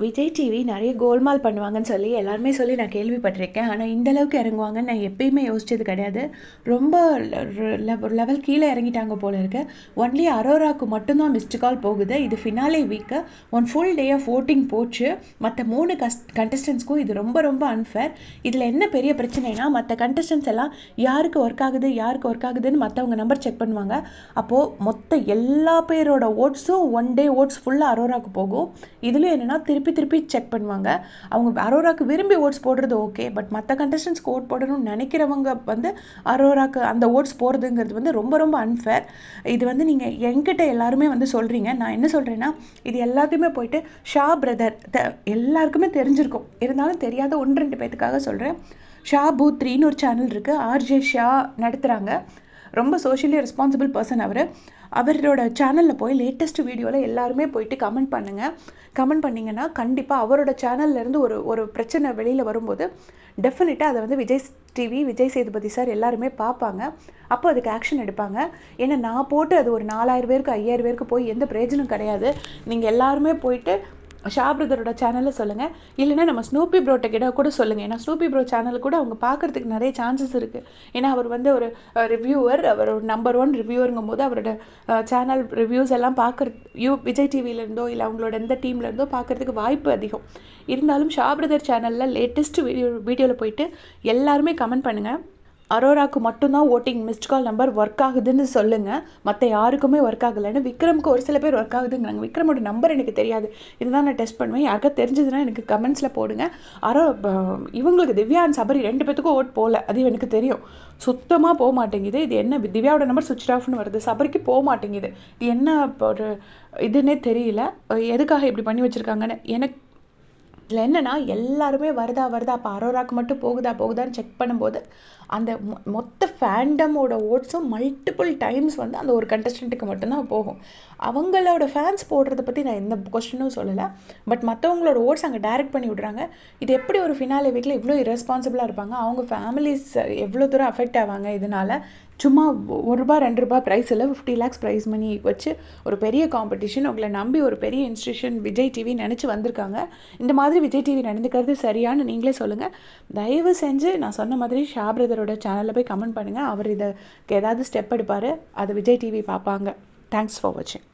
Vijay TV நிறைய கோல்மால் பண்ணுவாங்கன்னு சொல்லி எல்லாருமே சொல்லி நான் கேள்விப்பட்டிருக்கேன். ஆனால் இந்த அளவுக்கு இறங்குவாங்கன்னு நான் எப்பயுமே யோசிச்சது கிடையாது. ரொம்ப ஒரு லெவல் கீழே இறங்கிட்டாங்க போல இருக்கு. ஒன்லி அரோராக்கு மட்டும்தான் மிஸ்டு கால் போகுது. இது finale week. Full day of voting போச்சு. மற்ற 3 கண்டஸ்டன்ஸ்க்கும் இது ரொம்ப ரொம்ப அன்ஃபேர். இதில் என்ன பெரிய பிரச்சனைனா, மற்ற கண்டஸ்டன்ஸ் எல்லாம் யாருக்கு ஒர்க் ஆகுதுன்னு மற்றவங்க நம்பர் செக் பண்ணுவாங்க. அப்போது மொத்த எல்லா பேரோட ஓட்ஸும் ஒன் டே ஓட்ஸ் ஃபுல்லாக அரோராக்கு போகும். இதுலேயும் என்னென்னா திருப்பி செக் பண்ணுவாங்க. அவங்க அரோராக்கு விரும்பி ஓட்ஸ் போடுறது ஓகே, பட் மற்ற கண்டஸ்டன்ஸ்க்கு ஓட் போடணும்னு நினைக்கிறவங்க அரோராக்கு அந்த ஓட்ஸ் போடுறதுங்கிறது ரொம்ப ரொம்ப அன்ஃபேர். இது நீங்கள் என்கிட்ட எல்லாருமே சொல்கிறீங்க. நான் என்ன சொல்கிறேன்னா, இது எல்லாத்தையுமே போயிட்டு ஷா பிரதர் எல்லாருக்குமே தெரிஞ்சிருக்கும். இருந்தாலும் தெரியாத 1-2 பேத்துக்காக சொல்கிறேன். ஷா பூத் 3ன்னு ஒரு சேனல் இருக்குது. ஆர்ஜே ஷா நடத்துகிறாங்க. ரொம்ப சோஷியலி ரெஸ்பான்சிபிள் பர்சன் அவரோட சேனலில் போய் லேட்டஸ்ட் வீடியோவில் எல்லாருமே போயிட்டு கமெண்ட் பண்ணுங்கள். கமெண்ட் பண்ணிங்கன்னா கண்டிப்பாக அவரோட சேனல்லேருந்து ஒரு பிரச்சனை வெளியில் வரும்போது டெஃபினட்டாக அதை விஜய் டிவி, விஜய் சேதுபதி சார் எல்லாருமே பார்ப்பாங்க. அப்போ அதுக்கு ஆக்ஷன் எடுப்பாங்க. ஏன்னா நான் போட்டு அது ஒரு 4000 பேருக்கு 5000 பேருக்கு போய் எந்த பிரயோஜனம் கிடையாது. நீங்கள் எல்லாருமே போயிட்டு ஷா பிரதரோட சேனலில் சொல்லுங்கள். இல்லைன்னா நம்ம ஸ்னூப்பி ப்ரோட்ட கிட்ட கூட சொல்லுங்கள். ஏன்னா ஸ்னூப்பி ப்ரோ சேனல் கூட அவங்க பார்க்குறதுக்கு நிறைய சான்சஸ் இருக்குது. ஏன்னா அவர் ஒரு ரிவ்யூவர், அவர் ஒரு நம்பர் 1 ரிவ்யூவருங்கும் போது அவரோட சேனல் ரிவ்யூஸ் எல்லாம் விஜய் டிவிலேருந்தோ இல்லை அவங்களோட எந்த டீம்லேருந்தோ பார்க்குறதுக்கு வாய்ப்பு அதிகம். இருந்தாலும் ஷா பிரதர் சேனலில் லேட்டஸ்ட் வீடியோவில் போயிட்டு எல்லாருமே கமெண்ட் பண்ணுங்கள். அரோராக்கு மட்டும்தான் ஓட்டிங் மிஸ்ட் கால் நம்பர் ஒர்க் ஆகுதுன்னு சொல்லுங்கள். மற்ற யாருக்குமே ஒர்க் ஆகலைன்னு. விக்ரமுக்கு ஒரு சில பேர் ஒர்க் ஆகுதுங்கிறாங்க. விக்ரமோட நம்பர் எனக்கு தெரியாது. இதுதான் நான் டெஸ்ட் பண்ணுவேன். யாருக்கா தெரிஞ்சதுன்னா எனக்கு கமெண்ட்ஸில் போடுங்க. இவங்களுக்கு திவ்யா அண்ட் சபரி 2 பேத்துக்கும் ஓட் போகல, அது எனக்கு தெரியும். சுத்தமாக போக மாட்டேங்குது. இது என்ன, திவ்யாவோட நம்பர் சுவிட்ச் ஆஃப்னு வருது, சபரிக்கு போக மாட்டேங்குது. இது என்ன ஒரு இதுன்னே தெரியல. எதுக்காக இப்படி பண்ணி வச்சுருக்காங்கன்னு எனக்கு. இதில் என்னென்னா, எல்லாருமே வருதா அப்போ அரோராக்கு மட்டும் போகுதான்னு செக் பண்ணும்போது அந்த மொத்த ஃபேண்டமோட ஓட்ஸும் மல்டிபிள் டைம்ஸ் அந்த ஒரு கண்டஸ்டண்ட்டுக்கு மட்டும்தான் போகும். அவங்களோட ஃபேன்ஸ் போடுறத பற்றி நான் எந்த கொஸ்டினும் சொல்லலை. பட் மற்றவங்களோட ஓட்ஸ் அங்கே டைரக்ட் பண்ணி விட்றாங்க. இது எப்படி ஒரு ஃபினாலே வீக்கில் இவ்வளோ இரஸ்பான்சிபிளாக இருப்பாங்க? அவங்க ஃபேமிலிஸ் எவ்வளோ தூரம் அஃபெக்ட் ஆவாங்க இதனால்? சும்மா ₹1 ₹2 ப்ரைஸ் இல்லை, 50 lakhs ப்ரைஸ் மணி வச்சு ஒரு பெரிய காம்படிஷன், உங்களை நம்பி ஒரு பெரிய இன்ஸ்டியூஷன் விஜய் டிவி நினச்சி வந்திருக்காங்க. இந்த மாதிரி விஜய் டிவி நடந்துக்கிறது சரியானு நீங்களே சொல்லுங்கள். தயவு செஞ்சு நான் சொன்ன மாதிரி ஷா பிரதரோட சேனலில் போய் கமெண்ட் பண்ணுங்கள். அவர் இதுக்கு ஏதாவது ஸ்டெப் எடுப்பார். அது விஜய் டிவி பார்ப்பாங்க. தேங்க்ஸ் ஃபார் வாட்சிங்.